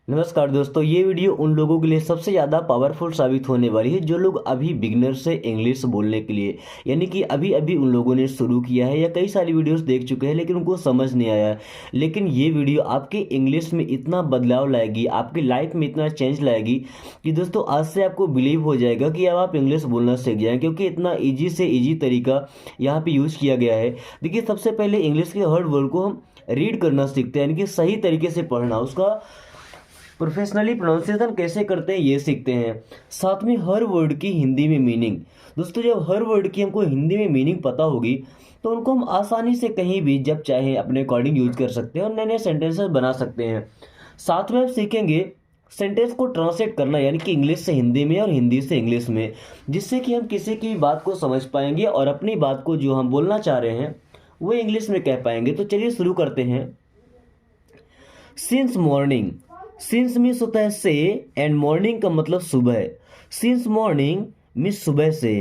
नमस्कार दोस्तों, ये वीडियो उन लोगों के लिए सबसे ज़्यादा पावरफुल साबित होने वाली है जो लोग अभी बिगनर से इंग्लिश बोलने के लिए, यानी कि अभी अभी उन लोगों ने शुरू किया है या कई सारी वीडियोस देख चुके हैं लेकिन उनको समझ नहीं आया है। लेकिन ये वीडियो आपके इंग्लिश में इतना बदलाव लाएगी, आपकी लाइफ में इतना चेंज लाएगी कि दोस्तों आज से आपको बिलीव हो जाएगा कि अब आप इंग्लिश बोलना सीख जाएँ, क्योंकि इतना ईजी से ईजी तरीका यहाँ पर यूज़ किया गया है। देखिए, सबसे पहले इंग्लिश के हर वर्ड को हम रीड करना सीखते हैं, यानी कि सही तरीके से पढ़ना, उसका प्रोफेशनली प्रोनाउंसिएशन कैसे करते हैं ये सीखते हैं। साथ में हर वर्ड की हिंदी में मीनिंग। दोस्तों, जब हर वर्ड की हमको हिंदी में मीनिंग पता होगी तो उनको हम आसानी से कहीं भी जब चाहे अपने अकॉर्डिंग यूज कर सकते हैं और नए नए सेंटेंसेस बना सकते हैं। साथ में हम सीखेंगे सेंटेंस को ट्रांसलेट करना, यानी कि इंग्लिश से हिंदी में और हिंदी से इंग्लिश में, जिससे कि हम किसी की बात को समझ पाएंगे और अपनी बात को जो हम बोलना चाह रहे हैं वो इंग्लिश में कह पाएंगे। तो चलिए शुरू करते हैं। Since morning. सिंस मीन्स होता है से एंड मॉर्निंग का मतलब सुबह। सिंस मॉर्निंग मीन्स सुबह से।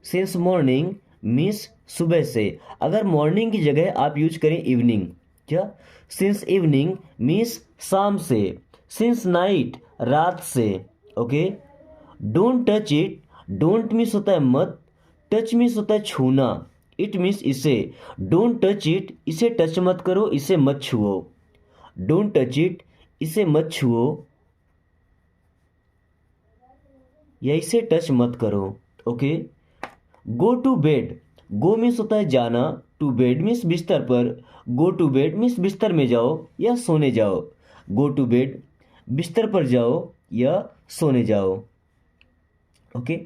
सिंस मॉर्निंग मीन्स सुबह से। अगर मॉर्निंग की जगह आप यूज करें इवनिंग, क्या? सिंस इवनिंग मीन्स शाम से। सिंस नाइट रात से। Okay. Don't touch it. Don't means होता है मत। टच मीन्स होता है छूना। इट मीन्स इसे। डोंट टच इट, इसे टच मत करो, इसे मत छुओ। डोंट टच इट, इसे मत छुओ या इसे टच मत करो। Okay. Go to bed. Go means होता है जाना, टू बेड मीन्स बिस्तर पर। गो टू बेड मीन्स बिस्तर में जाओ या सोने जाओ। गो टू बेड, बिस्तर पर जाओ या सोने जाओ। ओके।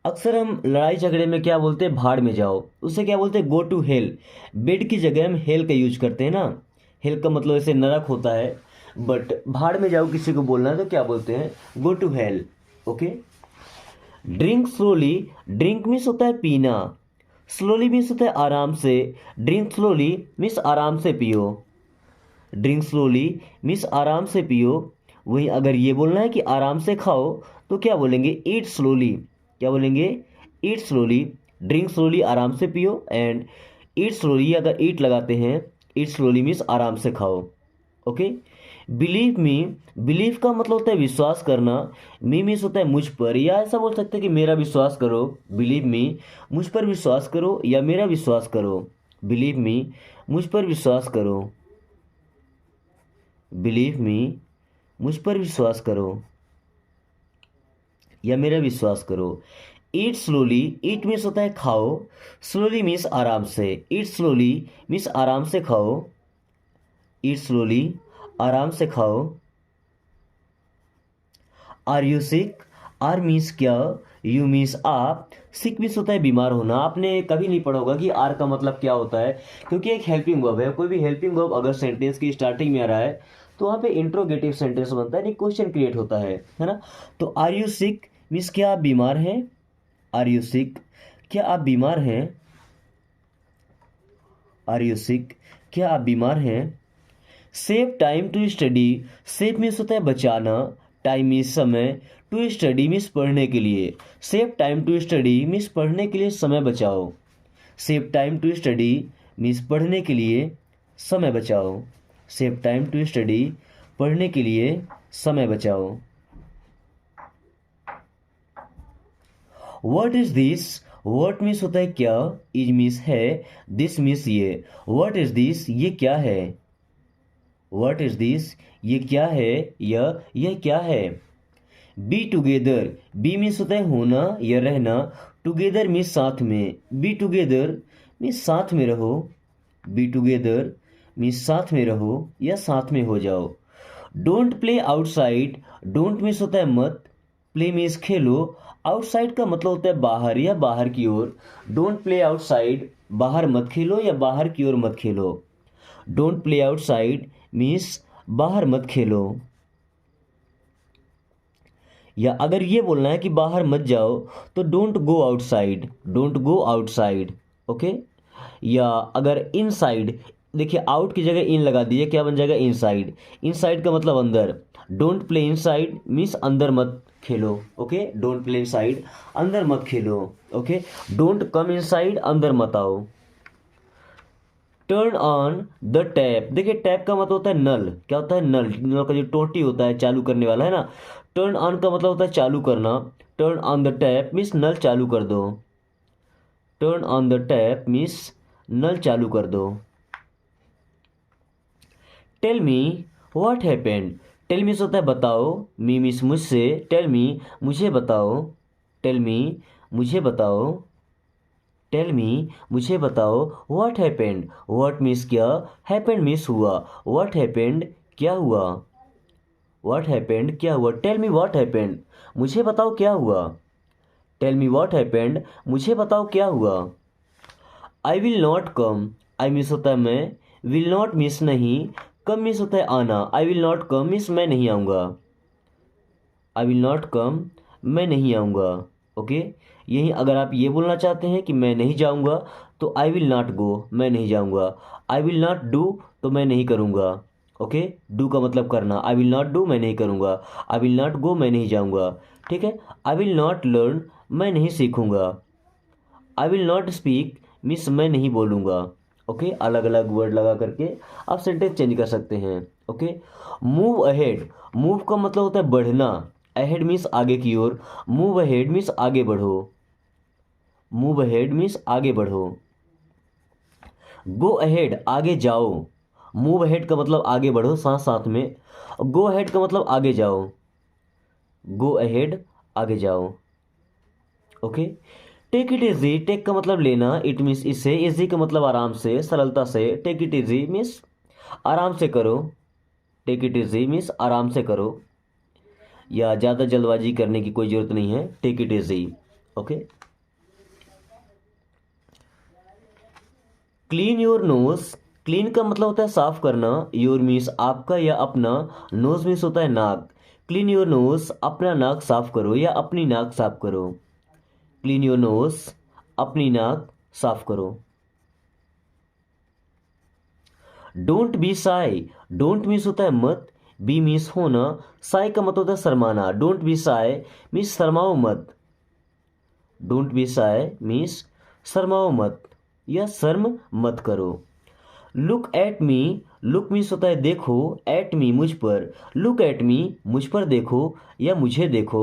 अक्सर हम लड़ाई झगड़े में क्या बोलते हैं? भाड़ में जाओ। उसे क्या बोलते हैं? Go to hello. बेड की जगह हम हेल का यूज करते हैं ना। हेल का मतलब ऐसे नरक होता है, बट भाड़ में जाओ किसी को बोलना है तो क्या बोलते हैं? Go to hell. Okay. Drink slowly. Drink means होता है पीना। स्लोली मीन्स होता है आराम से। ड्रिंक स्लोली मीन्स आराम से पियो। ड्रिंक स्लोली मीन्स आराम से पियो। वहीं अगर ये बोलना है कि आराम से खाओ तो क्या बोलेंगे? ईट स्लोली। क्या बोलेंगे? ईट स्लोली। ड्रिंक स्लोली आराम से पियो, एंड ईट स्लोली अगर ईट लगाते हैं, ईट स्लोली मीन्स आराम से खाओ। ओके। Believe me. बिलीव का मतलब होता है विश्वास करना। मी मीन्स होता है मुझ पर, या ऐसा बोल सकते हैं कि मेरा विश्वास करो। बिलीव मी, मुझ पर विश्वास करो या मेरा विश्वास करो। बिलीव मी, मुझ पर विश्वास करो। बिलीव मी, मुझ पर विश्वास करो या मेरा विश्वास करो। ईट स्लोली। ईट मीन्स होता है खाओ। स्लोली मीन्स आराम से। ईट स्लोली मीन्स आराम से खाओ। ईट स्लोली, आराम से खाओ। Are you sick. Are means क्या, यू मीन्स आप, सिक मीन्स होता है बीमार होना। आपने कभी नहीं पढ़ा होगा कि आर का मतलब क्या होता है, क्योंकि एक हेल्पिंग वर्ब है। कोई भी हेल्पिंग वर्ब अगर सेंटेंस की स्टार्टिंग में आ रहा है तो वहाँ पे इंट्रोगेटिव सेंटेंस बनता है, नहीं क्वेश्चन क्रिएट होता है ना। तो आर यू सिक मीन्स क्या आप बीमार हैं? आर यू सिक, क्या आप बीमार हैं? आर यू सिक, क्या आप बीमार हैं? Save time to study. Save means होता है बचाना, टाइम मीन्स समय, टू स्टडी मीन्स पढ़ने के लिए। Save time to study means पढ़ने के लिए समय बचाओ। Save time to study means पढ़ने के लिए समय बचाओ। सेव टाइम टू स्टडी, पढ़ने के लिए समय बचाओ। What is this. What means होता है क्या, इज मीन्स है, दिस मीन्स ये। व्हाट इज दिस, ये क्या है? व्हाट इज दिस, ये क्या है या यह क्या है? Be together. बी मीन्स होता है होना या रहना। टुगेदर मीन्स साथ में। बी टुगेदर मीन्स साथ में रहो। बी टुगेदर मीन्स साथ में रहो या साथ में हो जाओ। Don't play outside. Don't means होता है मत। प्ले मीन्स खेलो। आउटसाइड का मतलब होता है बाहर या बाहर की ओर। डोंट प्ले आउटसाइड, बाहर मत खेलो या बाहर की ओर मत खेलो। डोंट प्ले आउटसाइड मीन्स बाहर मत खेलो। या अगर ये बोलना है कि बाहर मत जाओ तो don't go outside. Don't go outside. Okay. या अगर इनसाइड, देखिए आउट की जगह इन लगा दीजिए, क्या बन जाएगा? इनसाइड। इनसाइड का मतलब अंदर। डोंट प्ले इनसाइड मीन्स अंदर मत खेलो। ओके। डोंट प्ले इनसाइड, अंदर मत खेलो। ओके। डोंट कम इनसाइड, अंदर मत आओ। टर्न ऑन द टैप, देखिए टैप का मतलब होता है नल, क्या होता है नल, नल का जो टोटी होता है चालू करने वाला है ना। टर्न ऑन का मतलब होता है चालू करना। Turn on the tap means नल चालू कर दो। Turn on the tap means नल चालू कर दो। Tell me what happened, tell me होता है बताओ, मी मीन्स मुझसे, टेल मी मुझे बताओ, टेल मी मुझे बताओ, टेल मी मुझे बताओ, व्हाट हैपेंड, व्हाट मीन्स क्या, हैपेंड मीन्स हुआ, व्हाट हैपेंड क्या हुआ, व्हाट हैपेंड क्या हुआ, टेल मी व्हाट हैपेंड मुझे बताओ क्या हुआ, टेल मी व्हाट हैपेंड मुझे बताओ क्या हुआ। आई will not come, I miss होता है मैं, विल नॉट मिस नहीं, कम मिस होता है आना, आई विल नॉट कम मिस मैं नहीं आऊँगा, आई विल नॉट कम मैं नहीं आऊँगा। ओके, यही अगर आप ये बोलना चाहते हैं कि मैं नहीं जाऊँगा तो आई विल नॉट गो, मैं नहीं जाऊँगा। आई विल नॉट डू तो मैं नहीं करूँगा। ओके, डू का मतलब करना, आई विल नॉट डू मैं नहीं करूँगा, आई विल नॉट गो मैं नहीं जाऊँगा। ठीक है, आई विल नॉट लर्न मैं नहीं सीखूँगा, I will not speak means मैं नहीं बोलूँगा। ओके, अलग अलग वर्ड लगा करके आप सेंटेंस चेंज कर सकते हैं। ओके, मूव अहेड, मूव का मतलब होता है बढ़ना, अहेड मीन्स आगे की ओर, मूव अहेड मीन्स आगे बढ़ो, मूव अहेड मीन्स आगे बढ़ो। गो अहेड आगे जाओ, मूव अहेड का मतलब आगे बढ़ो साथ साथ में, गो अहेड का मतलब आगे जाओ, गो अहेड आगे जाओ। Okay, take it easy, take का मतलब लेना, इट मीन्स इससे, इजी का मतलब आराम से, सरलता से, टेक इट इजी मीन्स आराम से करो, टेक इट इजी मीन्स आराम से करो, या ज़्यादा जल्दबाजी करने की कोई ज़रूरत नहीं है, take it easy. Okay, clean your nose, clean का मतलब होता है साफ करना, योर मीन्स आपका या अपना, नोज मीन्स होता है नाक, क्लीन योर नोज अपना नाक साफ करो या अपनी नाक साफ करो, क्लीन योर नोज अपनी नाक साफ करो। Don't be Sai, don't means होता है मत, बी मीन्स होना, साई का मतलब होता है शर्माना, डोंट बी साई मीन्स शर्माओ मत, डोंट बी साई मीन्स शर्माओ मत या शर्म मत करो। Look at me, look means होता है देखो, एट मी मुझ पर, लुक एट मी मुझ पर देखो या मुझे देखो,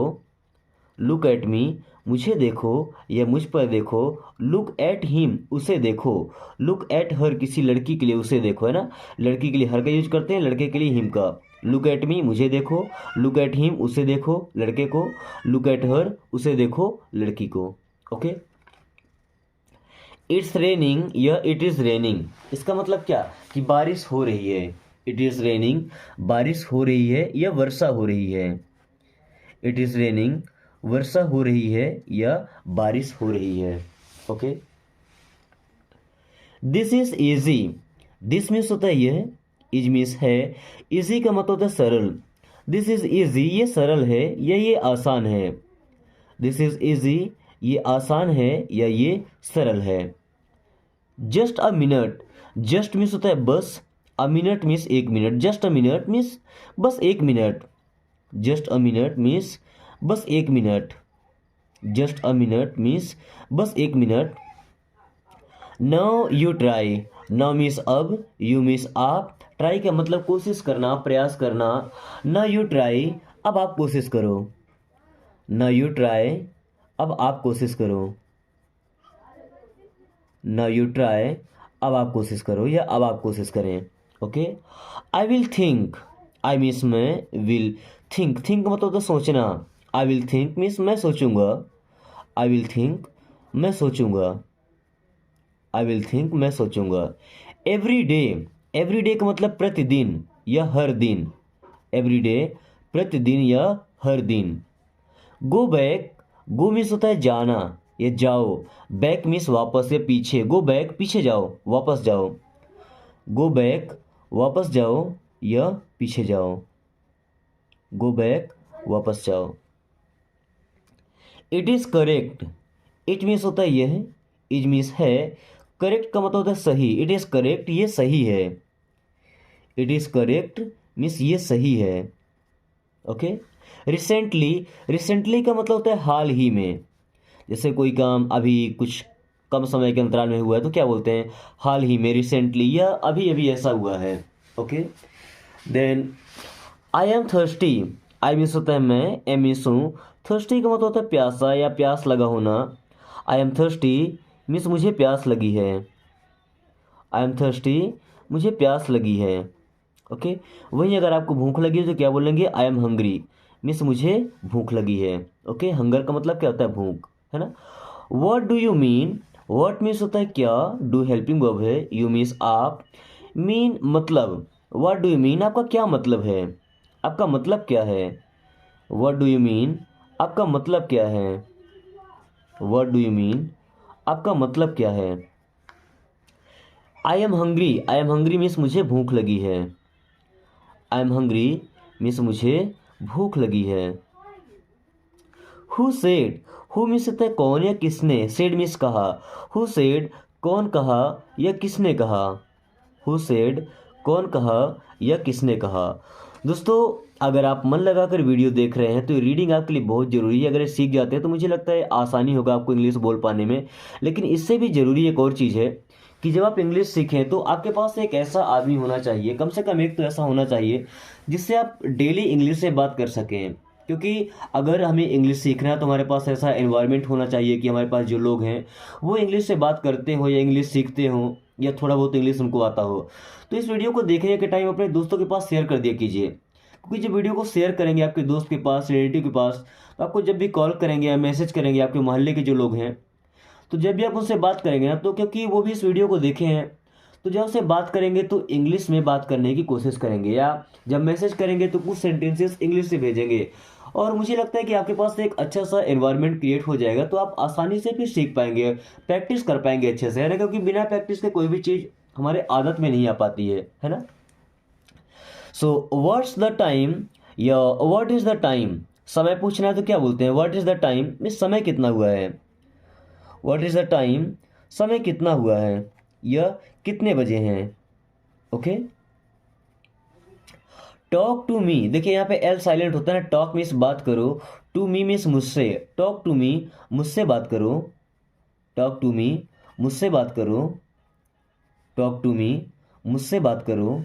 लुक एट मी मुझे देखो या मुझ पर देखो, लुक एट हिम उसे देखो, लुक एट हर किसी लड़की के लिए उसे देखो, है ना, लड़की के लिए हर का यूज करते हैं, लड़के के लिए हिम का। लुक एट मी मुझे देखो, लुक एट हिम उसे देखो लड़के को, लुक एट हर उसे देखो लड़की को। ओके, इट्स रेनिंग या इट इज़ रेनिंग, इसका मतलब क्या कि बारिश हो रही है, इट इज़ रेनिंग बारिश हो रही है या वर्षा हो रही है, इट इज़ रेनिंग वर्षा हो रही है या बारिश हो रही है। Okay, this is easy, this means होता है यह, इज मीन्स है, इजी का मतलब होता है सरल, दिस इज इजी ये सरल है या ये आसान है, दिस इज इजी ये आसान है या ये सरल है। Just a minute, just means होता है बस, अ मिनट मीन्स एक minute, just a minute means बस एक minute, just a minute means बस एक minute, just a minute means बस एक minute. Now you try, now means अब, यू मीन्स आप, ट्राई का मतलब कोशिश करना प्रयास करना, ना यू ट्राई अब आप कोशिश करो, ना यू ट्राई अब आप कोशिश करो, ना यू ट्राई अब आप कोशिश करो या अब आप कोशिश करें। Okay, I will think, I means मैं, विल थिंक, थिंक का मतलब होता है सोचना, आई विल थिंक मीन्स मैं सोचूंगा, आई विल थिंक मैं सोचूंगा, आई विल थिंक मैं सोचूंगा। एवरी डे, एवरी डे का मतलब प्रतिदिन या हर दिन, एवरी डे प्रतिदिन या हर दिन। गो बैक, गो मीन्स होता है जाना या जाओ, बैक मीन्स वापस या पीछे, गो बैक पीछे जाओ वापस जाओ, गो बैक वापस जाओ या पीछे जाओ, गो बैक वापस जाओ। It is correct, it means होता है यह, इज मीन्स है, करेक्ट का मतलब होता है सही, इट इज़ करेक्ट ये सही है, इट इज़ करेक्ट मीन्स ये सही है। ओके, रिसेंटली, रिसेंटली का मतलब होता है हाल ही में, जैसे कोई काम अभी कुछ कम समय के अंतराल में हुआ है तो क्या बोलते हैं, हाल ही में, रिसेंटली, या अभी अभी ऐसा हुआ है। Okay. Then I am thirsty, I means होता है मैं, एम मीन्स हूँ, थर्स्टी का मतलब होता है प्यासा या प्यास लगा होना। आई एम थर्स्टी मीन्स मुझे प्यास लगी है। आई एम थर्स्टी, मुझे प्यास लगी है। ओके। वहीं अगर आपको भूख लगी है तो क्या बोलेंगे, आई एम हंग्री मीन्स मुझे भूख लगी है। ओके। हंगर का मतलब क्या होता है, भूख, है ना। What do you mean, what means होता है क्या, डू हेल्पिंग वर्ब है, यू मीन्स आप, मीन मतलब, व्हाट डू यू मीन आपका क्या मतलब है, आपका मतलब क्या है। व्हाट डू यू मीन आपका मतलब क्या है, व्हाट डू यू मीन आपका मतलब क्या है। I am hungry, I am hungry means मुझे भूख लगी है। आई एम हंग्री मीन्स मुझे भूख लगी है। हु सेड, हु मीन्स होता है कौन या किसने, सेड मीन्स कहा। हु सेड कौन कहा या किसने कहा, हु सेड कौन कहा या किसने कहा। दोस्तों अगर आप मन लगाकर वीडियो देख रहे हैं तो रीडिंग आपके लिए बहुत ज़रूरी है। अगर ये सीख जाते हैं तो मुझे लगता है आसानी होगा आपको इंग्लिश बोल पाने में। लेकिन इससे भी ज़रूरी एक और चीज़ है कि जब आप इंग्लिश सीखें तो आपके पास एक ऐसा आदमी होना चाहिए, कम से कम एक तो ऐसा होना चाहिए जिससे आप डेली इंग्लिश से बात कर सकें। क्योंकि अगर हमें इंग्लिश सीखना है तो हमारे पास ऐसा एनवायरनमेंट होना चाहिए कि हमारे पास जो लोग हैं वो इंग्लिश से बात करते हो या इंग्लिश सीखते हो या थोड़ा बहुत इंग्लिश उनको आता हो। तो इस वीडियो को देखने के टाइम अपने दोस्तों के पास शेयर कर दिया कीजिए, क्योंकि जब वीडियो को शेयर करेंगे आपके दोस्त के पास, रिलेटिव के पास, तो आपको जब भी कॉल करेंगे या मैसेज करेंगे आपके मोहल्ले के जो लोग हैं, तो जब भी आप उनसे बात करेंगे ना, तो क्योंकि वो भी इस वीडियो को देखे हैं, तो जब उससे बात करेंगे तो इंग्लिश में बात करने की कोशिश करेंगे, या जब मैसेज करेंगे तो कुछ सेंटेंसेस इंग्लिश से भेजेंगे। और मुझे लगता है कि आपके पास एक अच्छा सा एनवायरनमेंट क्रिएट हो जाएगा, तो आप आसानी से फिर सीख पाएंगे, प्रैक्टिस कर पाएंगे अच्छे से, है ना। क्योंकि बिना प्रैक्टिस के कोई भी चीज़ हमारे आदत में नहीं आ पाती है ना। सो व्हाट्स द टाइम या व्हाट इज द टाइम, समय पूछना है तो क्या बोलते हैं, what is the time means समय कितना हुआ है। व्हाट इज द टाइम समय कितना हुआ है या कितने बजे हैं। ओके। टॉक टू मी, देखिए यहाँ पे एल साइलेंट होता है ना, टॉक मीन्स बात करो, टू मी मीन्स मुझसे, टॉक टू मी मुझसे बात करो, टॉक टू मी मुझसे बात करो, टॉक टू मी मुझसे बात करो।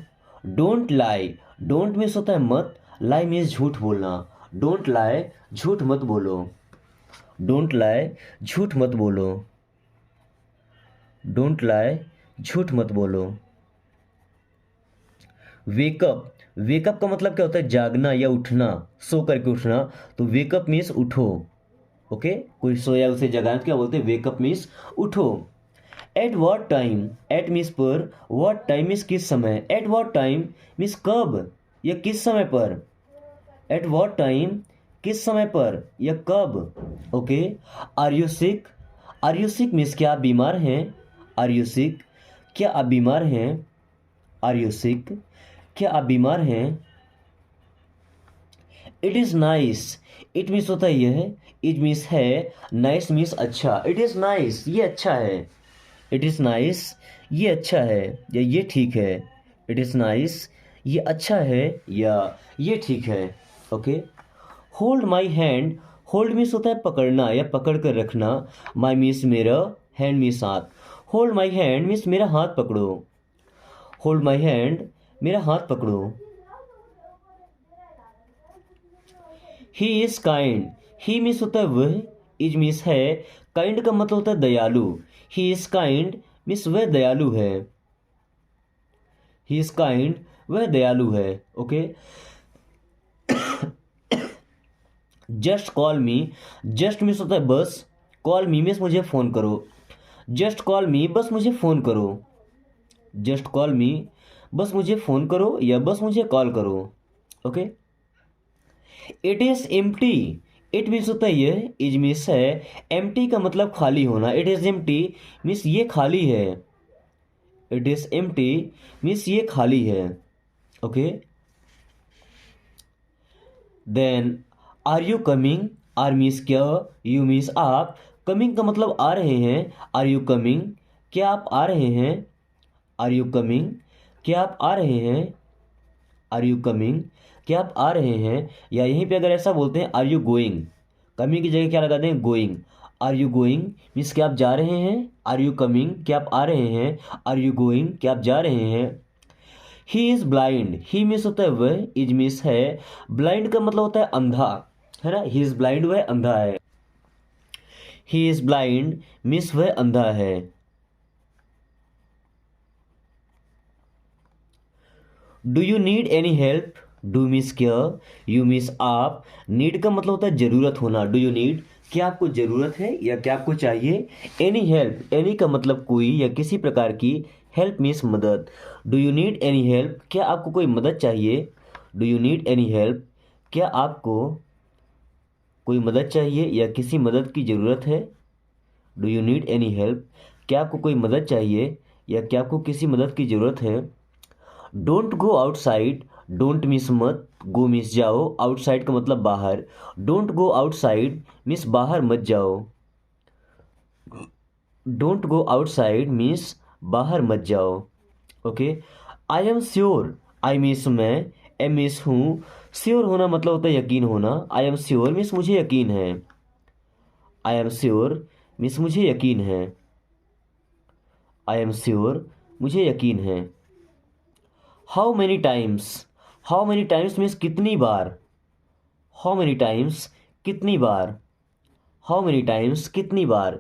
डोंट लाई, डोंट मीन्स होता है मत, लाई मीन्स झूठ बोलना, डोंट लाई झूठ मत बोलो, डोंट लाई झूठ मत बोलो, डोंट लाई झूठ मत बोलो। वेकअप, वेकअप का मतलब क्या होता है, जागना या उठना, सो करके उठना, तो वेकअप मीन्स उठो। ओके। कोई सोया उसे जगाना तो क्या बोलते हैं, वेकअप मीन्स उठो। At what time, at means पर, वॉट टाइम मीन्स किस समय, एट वॉट टाइम मीन्स कब या किस समय पर, एट वॉट टाइम किस समय पर या कब। Okay. Are you sick, are you sick means क्या आप बीमार हैं, आर यू सिक क्या आप बीमार हैं, आर यू सिक क्या आप बीमार हैं। It is nice, it means होता है यह, इट मीन्स है, नाइस मीन्स अच्छा, इट इज़ नाइस ये अच्छा है, इट इज़ नाइस ये अच्छा है या ये ठीक है, इट इज़ नाइस ये अच्छा है या ये ठीक है। Okay. Hold my hand, hold means होता है पकड़ना या पकड़ कर रखना, माई मीन्स मेरा, हैंड मीन्स हाथ, होल्ड माई हैंड मीन्स मेरा हाथ पकड़ो, होल्ड माई हैंड मेरा हाथ पकड़ो। He is kind, he means होता है वह, इज मीन्स है, काइंड का मतलब होता है दयालु, ही इज काइंड मीन्स वह दयालु है, ही इज काइंड वह दयालु है। ओके। जस्ट कॉल मी, जस्ट मीन्स होता है बस, कॉल मी मीन्स मुझे फ़ोन करो, जस्ट कॉल मी बस मुझे फ़ोन करो, जस्ट कॉल मी बस मुझे फ़ोन करो या बस मुझे कॉल करो। Okay. It is empty, it means होता है यह, इज मीन्स है, एम्प्टी का मतलब खाली होना, इट इज़ एम्प्टी मीन्स ये खाली है, इट इज़ एम्प्टी मीन्स ये खाली है। Okay. Then are you coming, are means क्या, यू मीन्स आप, कमिंग का मतलब आ रहे हैं, आर यू कमिंग क्या आप आ रहे हैं, आर यू कमिंग क्या आप आ रहे हैं, आर यू कमिंग क्या आप आ रहे हैं। या यहीं पे अगर ऐसा बोलते हैं आर यू गोइंग, कमिंग की जगह क्या लगा दें, going, are you going means क्या आप जा रहे हैं, आर यू कमिंग, क्या आप आ रहे हैं? आर यू गोइंग, क्या आप जा रहे हैं? He is blind, he miss होता है वह, इज मिस है, ब्लाइंड का मतलब होता है अंधा, है ना। ही इज ब्लाइंड, वह अंधा है। ही इज ब्लाइंड मिस वह अंधा है। Do you need any help, do miss care, you miss आप, नीड का मतलब होता है जरूरत होना। डू यू नीड, क्या आपको जरूरत है या क्या आपको चाहिए? एनी हेल्प, एनी का मतलब कोई या किसी प्रकार की, हेल्प मीन्स मदद। Do you need any help, क्या आपको कोई मदद चाहिए? Do you need any help, क्या आपको कोई मदद चाहिए या किसी मदद की ज़रूरत है? Do you need any help, क्या आपको कोई मदद चाहिए या क्या आपको किसी मदद की ज़रूरत है? Don't go outside, don't miss मत, गो मिस जाओ, आउटसाइड का मतलब बाहर। डोंट गो आउटसाइड मिस बाहर मत जाओ। डोंट गो आउटसाइड मीन्स बाहर मत जाओ। Okay. I am sure, I means मैं, एम मीन्स हूँ, श्योर होना मतलब होता है यकीन होना। आई एम श्योर मीन्स मुझे यकीन है। आई एम श्योर मीन्स मुझे यकीन है। आई एम श्योर मुझे यकीन है। How many times, how many times means कितनी बार। हाउ मैनी टाइम्स कितनी बार। हाउ मैनी टाइम्स कितनी बार।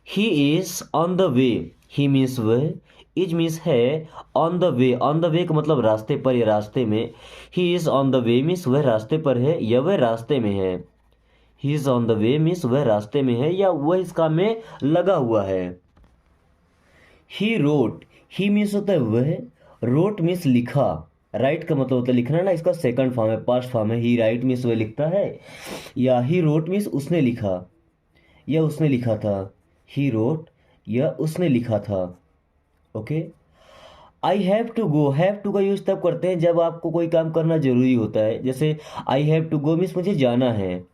He is on the way, he means वह, इज मीन्स है, on the way, on the way का मतलब रास्ते पर या रास्ते में। He is on the way means वह रास्ते पर है या वह रास्ते में है। He is on the way means वह रास्ते में है या वह इस काम में लगा हुआ है। ही रोट, ही मीन्स होता है वह, रोट मीन्स लिखा, राइट का मतलब होता है लिखना ना, इसका सेकंड फॉर्म है, पास्ट फॉर्म है। ही राइट मीन्स वह लिखता है, या ही रोट मीन्स उसने लिखा या उसने लिखा था। ही रोट या उसने लिखा था। Okay. I have to go, have to का यूज तब करते हैं जब आपको कोई काम करना जरूरी होता है। जैसे I have to go means मुझे जाना है।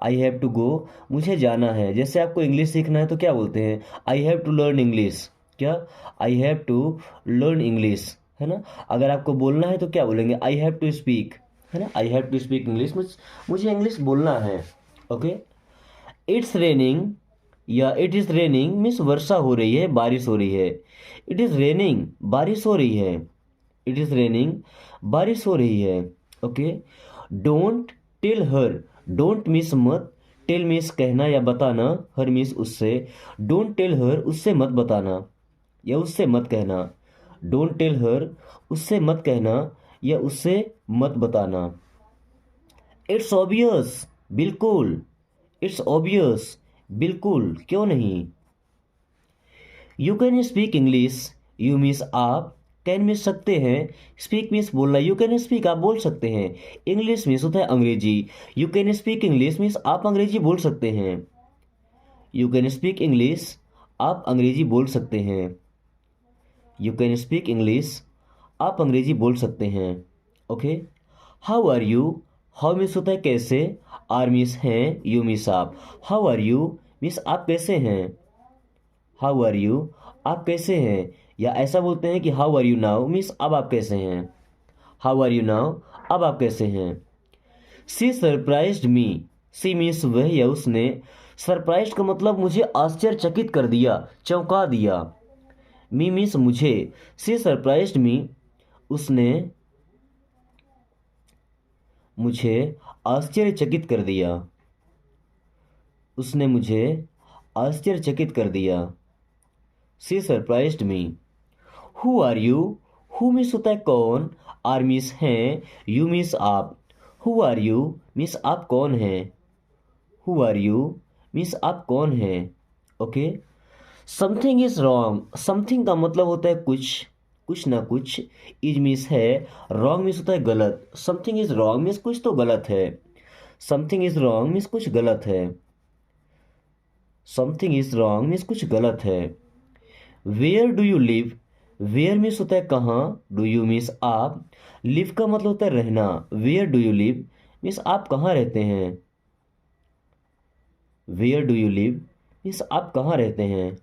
आई हैव टू गो, मुझे जाना है। जैसे आपको इंग्लिश सीखना है तो क्या बोलते हैं? I have to learn English. क्या? I have to learn English, है ना। अगर आपको बोलना है तो क्या बोलेंगे? आई हैव टू स्पीक, है ना। I have to speak English, मुझे इंग्लिश बोलना है। ओके। इट्स रेनिंग या इट इज़ रेनिंग मीन्स वर्षा हो रही है, बारिश हो रही है। इट इज़ रेनिंग, बारिश हो रही है। इट इज़ रेनिंग, बारिश हो रही है। Okay. Don't tell her, don't miss मत, टेल मिस कहना या बताना, हर मिस उससे। डोंट टेल हर, उससे मत बताना या उससे मत कहना। डोंट टेल हर, उससे मत कहना या उससे मत बताना। इट्स ऑब्वियस, बिल्कुल। इट्स ऑब्वियस, बिल्कुल, क्यों नहीं। You can speak English, you means आप, कैन मीन्स सकते हैं, स्पीक मीन्स बोलना। यू कैन स्पीक, आप बोल सकते हैं। इंग्लिश मीन्स होता है अंग्रेजी। You can speak English means आप अंग्रेजी बोल सकते हैं। यू कैन स्पीक इंग्लिश, आप अंग्रेजी बोल सकते हैं। यू कैन स्पीक इंग्लिश, आप अंग्रेजी बोल सकते हैं। Okay. How are you, how means होता है कैसे, आर मीन्स हैं, यू मीन्स आप। हाउ आर यू मीन्स आप कैसे हैं। हाउ आर यू, आप कैसे हैं। या ऐसा बोलते हैं कि how are you now means अब आप कैसे हैं। हाउ आर यू नाउ, अब आप कैसे हैं। सी सरप्राइज्ड मी, सी मीन्स वह या उसने, सरप्राइज्ड का मतलब मुझे आश्चर्यचकित कर दिया, चौंका दिया। मी मीन्स मुझे, सी सरप्राइज्ड मी, उसने मुझे आश्चर्यचकित कर दिया। उसने मुझे आश्चर्यचकित कर दिया। She surprised me. Who are you, who means होता है कौन, आर मीन्स हैं, यू मीन्स आप। हु आर यू मीन्स आप कौन हैं। हु आर यू मीन्स आप कौन हैं। Okay. Something is wrong, something का मतलब होता है कुछ, कुछ ना कुछ। इज मीन्स है, रॉन्ग मीन्स होता है गलत। समथिंग इज रॉन्ग मीन्स कुछ तो गलत है। समथिंग इज रॉन्ग मीन्स कुछ गलत है। समथिंग इज रॉन्ग मीन्स कुछ गलत है। Where do you live, where means होता है कहाँ, डू यू मीन्स आप, लिव का मतलब होता है रहना। Where do you live means आप कहाँ रहते हैं। Where do you live means आप कहाँ रहते हैं।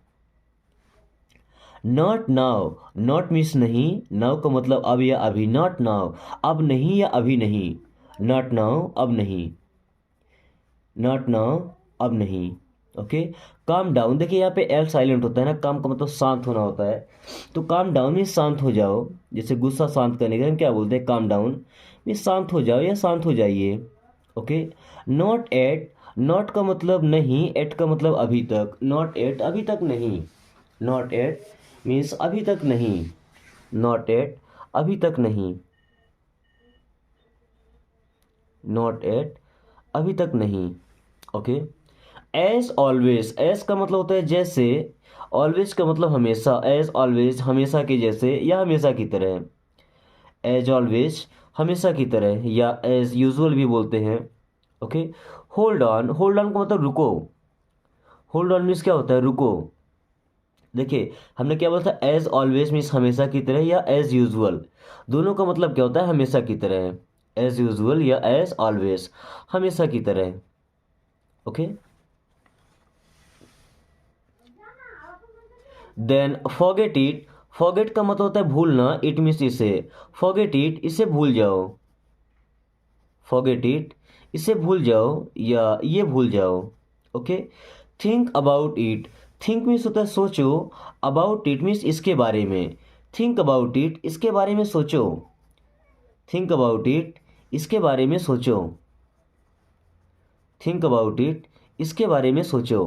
नॉट नाउ, नॉट मीन्स नहीं, नाउ का मतलब अब या अभी। नॉट नाउ, अब नहीं या अभी नहीं। नॉट नाउ, अब नहीं। नॉट नाउ, अब नहीं। ओके। काम डाउन, देखिए यहाँ पे एल साइलेंट होता है ना, काम का मतलब शांत होना होता है। तो काम डाउन मीन्स शांत हो जाओ, जैसे गुस्सा शांत करने का हम क्या बोलते हैं, काम डाउन मीन्स शांत हो जाओ या शांत हो जाइए। ओके। नॉट एट, नॉट का मतलब नहीं, एट का मतलब अभी तक, नॉट एट अभी तक नहीं, नॉट एट मीन्स अभी तक नहीं, नॉट एट अभी तक नहीं, नॉट एट अभी तक नहीं। ओके। एज ऑलवेज, एज का मतलब होता है जैसे, ऑलवेज का मतलब हमेशा, एज ऑलवेज हमेशा के जैसे या हमेशा की तरह, एज ऑलवेज हमेशा की तरह, या एज यूजुअल भी बोलते हैं। Okay. Hold on, hold on का मतलब रुको, होल्ड ऑन मीन्स क्या होता है, रुको। देखिए हमने क्या बोला था, एज ऑलवेज मीन्स हमेशा की तरह या एज यूजुअल, दोनों का मतलब क्या होता है, हमेशा की तरह, एज यूजुअल या एज ऑलवेज हमेशा की तरह। Okay. Then forget it, forget का मतलब होता है भूलना, इट मीन्स इसे, फॉरगेट इट इसे भूल जाओ, फॉरगेट इट इसे भूल जाओ या ये भूल जाओ। Okay. Think about it, think means होता है सोचो, अबाउट इट मीन्स इसके बारे में, थिंक अबाउट इट इसके बारे में सोचो, थिंक अबाउट इट इसके बारे में सोचो, थिंक अबाउट इट इसके बारे में सोचो।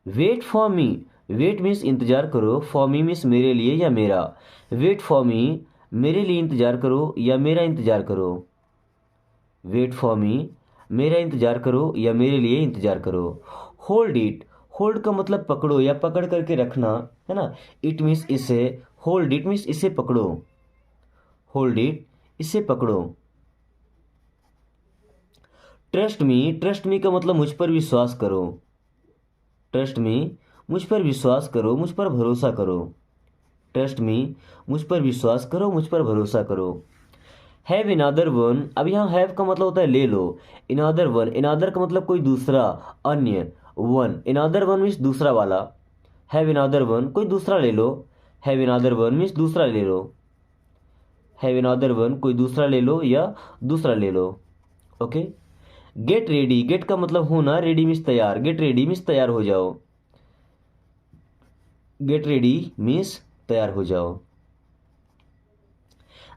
Wait for me, wait means इंतजार करो, फॉर मी मीन्स मेरे लिए या मेरा, वेट फॉर मी मेरे लिए इंतजार करो या मेरा इंतजार करो, वेट फॉर मी मेरा इंतजार करो या मेरे लिए इंतजार करो। होल्ड इट, होल्ड का मतलब पकड़ो या पकड़ करके रखना, है ना, इट मीन्स इसे, होल्ड इट मीन्स इसे पकड़ो, होल्ड इट इसे पकड़ो। ट्रस्ट मी का मतलब मुझ पर विश्वास करो, ट्रस्ट मी मुझ पर विश्वास करो, मुझ पर भरोसा करो, ट्रस्ट मी मुझ पर विश्वास करो, मुझ पर भरोसा करो। हैव इन अदर वन, अब यहाँ हैव का मतलब होता है ले लो, another one, another का मतलब कोई दूसरा, अन्य, one, another one means दूसरा वाला, हैव इन अदर वन कोई दूसरा ले लो, have another one means दूसरा ले लो, हैव इन अदर वन कोई दूसरा ले लो या दूसरा ले लो। ओके। गेट रेडी, गेट का मतलब होना, रेडी मीन्स तैयार, गेट रेडी मीन्स तैयार हो जाओ, गेट रेडी मीन्स तैयार हो जाओ।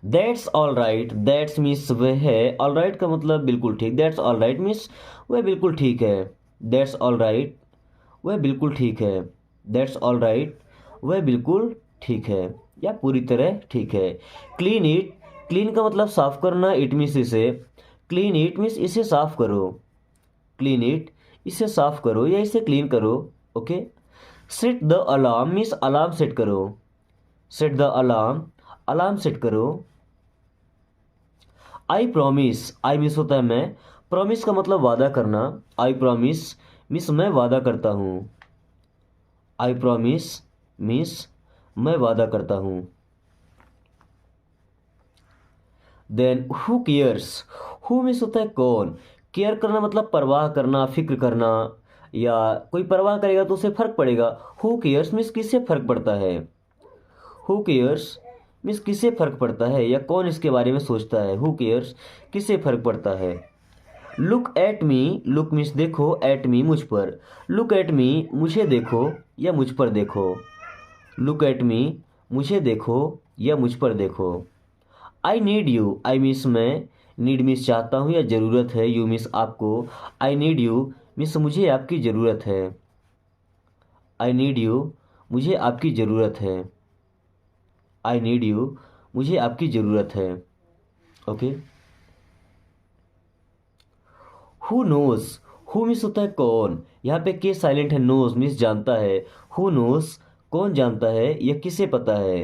That's all right, that's means वह है, ऑल राइट का मतलब बिल्कुल ठीक, दैट्स ऑल राइट मीन्स वह बिल्कुल ठीक है, दैट्स ऑल राइट वह बिल्कुल ठीक है, दैट्स ऑल राइट वह बिल्कुल ठीक है या पूरी तरह ठीक है। क्लीन इट, क्लीन का मतलब साफ करना, इट मीन्स इसे, क्लीन इट मीन्स इसे साफ करो, क्लीन इट इसे साफ करो या इसे क्लीन करो। Okay. Set the alarm means alarm set करो, set the alarm alarm set करो। आई प्रॉमिस, आई मिस होता है मैं, प्रॉमिस का मतलब वादा करना, आई प्रॉमिस मिस मैं वादा करता हूँ, आई प्रॉमिस मिस मैं वादा करता हूँ। Then who cares, who miss होता है कौन, केयर करना मतलब परवाह करना, फिक्र करना, या कोई परवाह करेगा तो उसे फर्क पड़ेगा, हु केयर्स मिस किससे फर्क पड़ता है, हु केयर्स मीन्स किसे फर्क पड़ता है या कौन इसके बारे में सोचता है, हु केयर्स किसे फर्क पड़ता है। Look at me, look means देखो, एट मी मुझ पर, लुक एट मी मुझे देखो या मुझ पर देखो, लुक एट मी मुझे देखो या मुझ पर देखो। I need you, I means मैं, नीड मीन्स चाहता हूँ या ज़रूरत है, यू मीन्स आपको, आई नीड यू मीन्स मुझे आपकी ज़रूरत है, आई नीड यू मुझे आपकी ज़रूरत है, आई नीड यू मुझे आपकी ज़रूरत है। Okay. Who knows, who means होता है कौन, यहाँ पे के साइलेंट है, नोज मीन्स जानता है, हु नोज कौन जानता है या किसे पता है,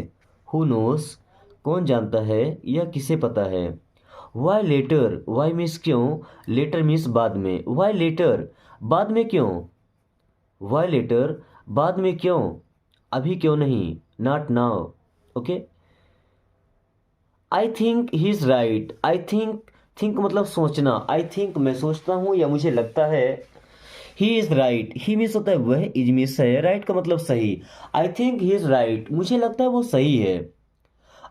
हु नोज कौन जानता है या किसे पता है। वाई लेटर, वाई मीन्स क्यों, लेटर मीन्स बाद में, वाई लेटर बाद में क्यों, वाई लेटर बाद में क्यों, अभी क्यों नहीं, not now. Okay. I think he is right, I think, think मतलब सोचना, आई थिंक मैं सोचता हूँ या मुझे लगता है, he is right, he means होता है वह, इज मीन्स है, राइट का मतलब सही, I think he is right मुझे लगता है वो सही है,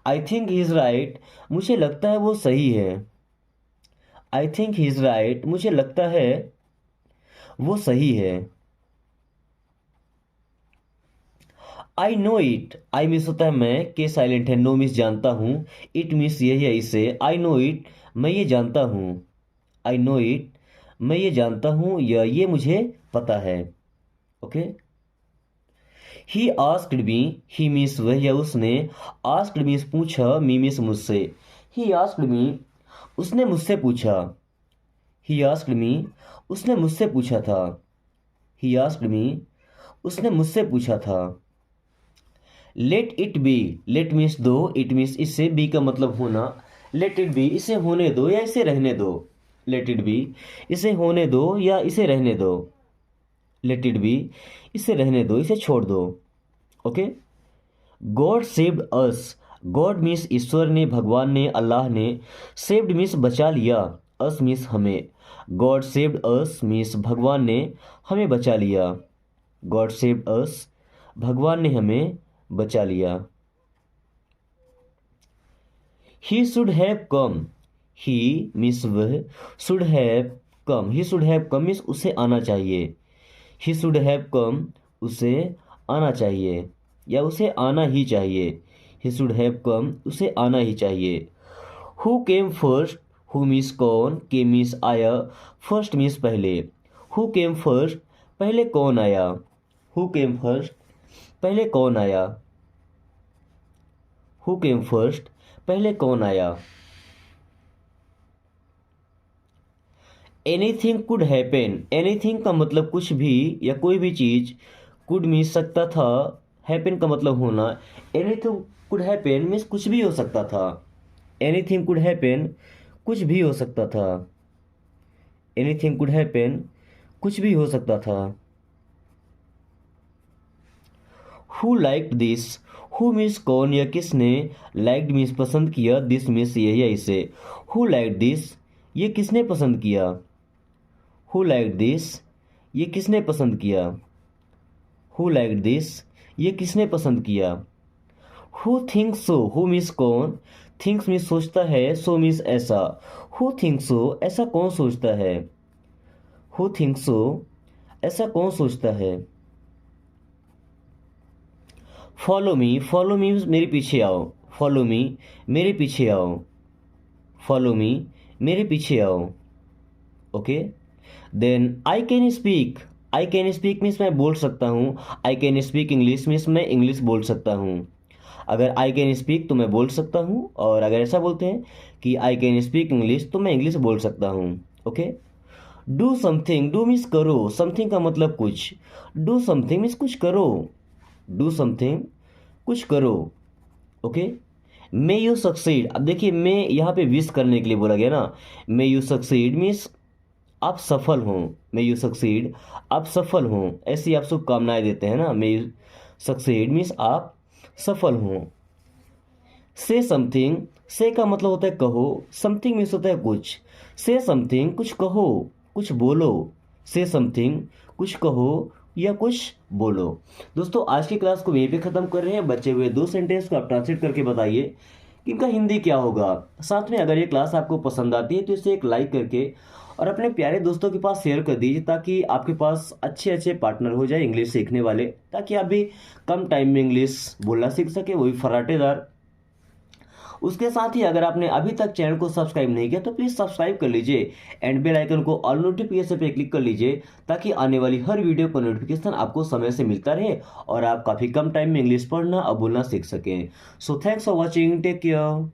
I think he is right मुझे लगता है वो सही है, I think he is right मुझे लगता है वो सही है। I know it, I miss होता है मैं, के साइलेंट है, नो मिस जानता हूँ, इट मिस यही है इसे, आई नो इट मैं ये जानता हूँ, आई नो इट मैं ये जानता हूँ या ये मुझे पता है। Okay. He asked me, he means वह या उसने, आस्क्ड मीन्स पूछा, मी मीन्स मुझसे, ही आस्क्ड मी उसने मुझसे पूछा, ही आस्क्ड मी उसने मुझसे पूछा था, ही आस्क्ड मी उसने मुझसे पूछा था। Let it be, let means दो, इट मीन्स इससे, बी का मतलब होना, लेट इट बी इसे होने दो या इसे रहने दो, लेट इट बी इसे होने दो या इसे रहने दो, लेट इट बी इसे रहने दो, इसे छोड़ दो। Okay. God saved us, God means ईश्वर ने, भगवान ने, अल्लाह ने, सेव्ड मीन्स बचा लिया, अस मीन्स हमें, गॉड सेव्ड अस मीन्स भगवान ने हमें बचा लिया, गॉड सेव्ड अस भगवान ने हमें बचा लिया। He should have come, he means वह, should have come, he should have come means उसे आना चाहिए, ही शुड हैव कम उसे आना चाहिए या उसे आना ही चाहिए, ही शुड हैव कम उसे आना ही चाहिए। Who came first, who means कौन, के मीन्स आया, फर्स्ट मीन्स पहले, हु केम फर्स्ट पहले कौन आया, हु केम फर्स्ट पहले कौन आया, हु केम फर्स्ट पहले कौन आया। एनीथिंग कुड हैपन, एनीथिंग का मतलब कुछ भी या कोई भी चीज, कुड मीन सकता था, हैपन का मतलब होना, एनीथिंग कुड हैपन मीन्स कुछ भी हो सकता था, एनीथिंग कुड हैपन कुछ भी हो सकता था, एनीथिंग कुड हैपन कुछ भी हो सकता था। Who liked this, who means कौन या किसने, लाइक्ड मीन्स पसंद किया, दिस मीन्स यही है इसे, हु लाइक्ड दिस ये किसने पसंद किया, हु लाइक्ड दिस ये किसने पसंद किया, हु लाइक्ड दिस ये किसने पसंद किया। Who thinks so, who means कौन, थिंक्स मीन्स सोचता है, सो मीन्स ऐसा, हु थिंक्स सो ऐसा कौन सोचता है, हु थिंक्स सो ऐसा कौन सोचता है। फॉलो मी मेरे पीछे आओ, फॉलो मी मेरे पीछे आओ, फॉलो मी मेरे पीछे आओ। Okay. Then I can speak means मैं बोल सकता हूँ, I can speak English means मैं इंग्लिश बोल सकता हूँ। अगर आई कैन स्पीक तो मैं बोल सकता हूँ, और अगर ऐसा बोलते हैं कि आई कैन स्पीक इंग्लिश तो मैं इंग्लिश बोल सकता हूँ। Okay. Do something, do means करो, समथिंग का मतलब कुछ, डू समथिंग मीन्स कुछ करो, डू समथिंग कुछ करो। ओके। मे यू सक्सीड, अब देखिए मे यहाँ पे विश करने के लिए बोला गया ना, मे यू सक्सीड मीन्स आप सफल हों, मे यू सक्सीड आप सफल हों, ऐसी आप शुभकामनाएं देते हैं ना, मे यू सक्सीड मीन्स आप सफल हों। से समथिंग, से का मतलब होता है कहो, समथिंग मीन्स होता है कुछ, से समथिंग कुछ कहो, कुछ बोलो, से समथिंग कुछ कहो या कुछ बोलो। दोस्तों आज की क्लास को यहीं पे ख़त्म कर रहे हैं। बचे हुए 2 सेंटेंस को आप ट्रांसलेट करके बताइए कि इनका हिंदी क्या होगा। साथ में अगर ये क्लास आपको पसंद आती है तो इसे एक लाइक करके और अपने प्यारे दोस्तों के पास शेयर कर दीजिए, ताकि आपके पास अच्छे अच्छे पार्टनर हो जाए इंग्लिश सीखने वाले, ताकि आप भी कम टाइम में इंग्लिश बोलना सीख सके, वो भी फराटेदार। उसके साथ ही अगर आपने अभी तक चैनल को सब्सक्राइब नहीं किया तो प्लीज़ सब्सक्राइब कर लीजिए एंड बेल आइकन को ऑल नोटिफिकेशन पे क्लिक कर लीजिए, ताकि आने वाली हर वीडियो का नोटिफिकेशन आपको समय से मिलता रहे और आप काफ़ी कम टाइम में इंग्लिश पढ़ना और बोलना सीख सकें। So thanks for watching, take care.